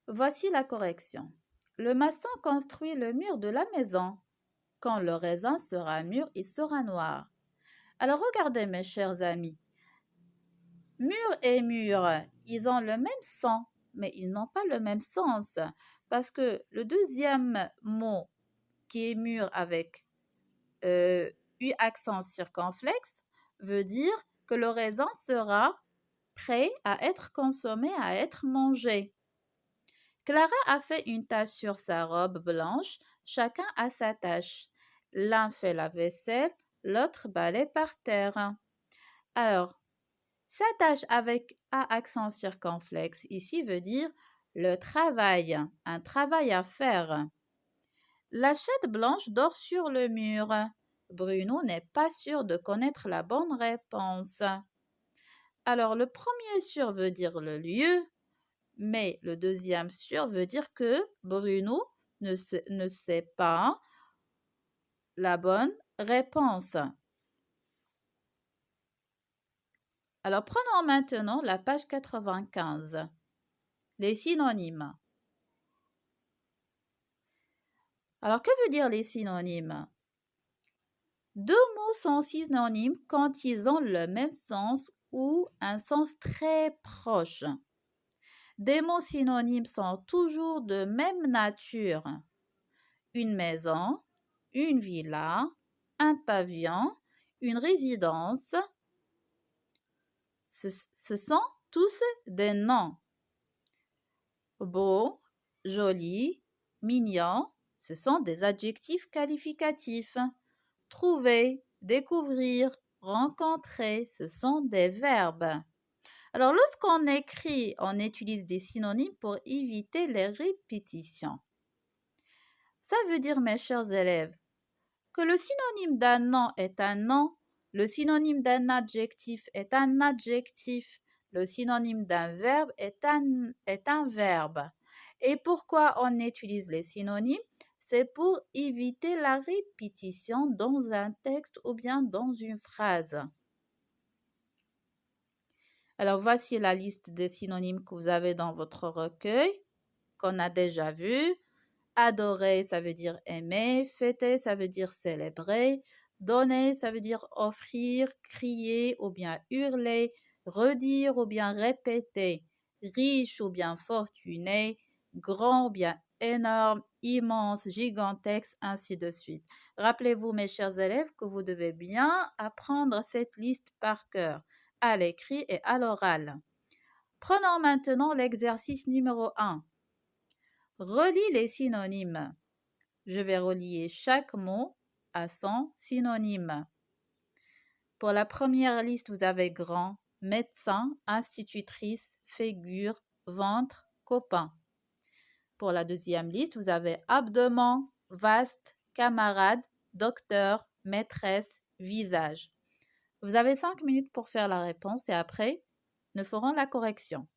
Voici la correction. Le maçon construit le mur de la maison. Quand le raisin sera mûr, il sera noir. Alors regardez mes chers amis. Mûr et mûr, ils ont le même son, mais ils n'ont pas le même sens. Parce que le deuxième mot qui est mûr avec U accent circonflexe veut dire que le raisin sera prêt à être consommé, à être mangé. Clara a fait une tache sur sa robe blanche, chacun a sa tâche. L'un fait la vaisselle, l'autre balaie par terre. Alors, sa tâche avec A accent circonflexe ici veut dire le travail, un travail à faire. La chatte blanche dort sur le mur. Bruno n'est pas sûr de connaître la bonne réponse. Alors, le premier sûr veut dire le lieu, mais le deuxième sûr veut dire que Bruno ne sait pas la bonne réponse. Alors, prenons maintenant la page 95. Les synonymes. Alors, que veut dire les synonymes? Deux mots sont synonymes quand ils ont le même sens ou un sens très proche. Des mots synonymes sont toujours de même nature. Une maison, une villa, un pavillon, une résidence. Ce sont tous des noms. Beau, joli, mignon, ce sont des adjectifs qualificatifs. Trouver, découvrir, rencontrer, ce sont des verbes. Alors, lorsqu'on écrit, on utilise des synonymes pour éviter les répétitions. Ça veut dire, mes chers élèves, que le synonyme d'un nom est un nom, le synonyme d'un adjectif est un adjectif, le synonyme d'un verbe est un verbe. Et pourquoi on utilise les synonymes? C'est pour éviter la répétition dans un texte ou bien dans une phrase. Alors, voici la liste des synonymes que vous avez dans votre recueil, qu'on a déjà vu. Adorer, ça veut dire aimer. Fêter, ça veut dire célébrer. Donner, ça veut dire offrir, crier ou bien hurler. Redire ou bien répéter. Riche ou bien fortuné. Grand ou bien énorme, immense, gigantesque, ainsi de suite. Rappelez-vous, mes chers élèves, que vous devez bien apprendre cette liste par cœur, à l'écrit et à l'oral. Prenons maintenant l'exercice numéro 1. Relie les synonymes. Je vais relier chaque mot à son synonyme. Pour la première liste, vous avez grand, médecin, institutrice, figure, ventre, copain. Pour la deuxième liste, vous avez abdomen, vaste, camarade, docteur, maîtresse, visage. Vous avez 5 minutes pour faire la réponse et après, nous ferons la correction.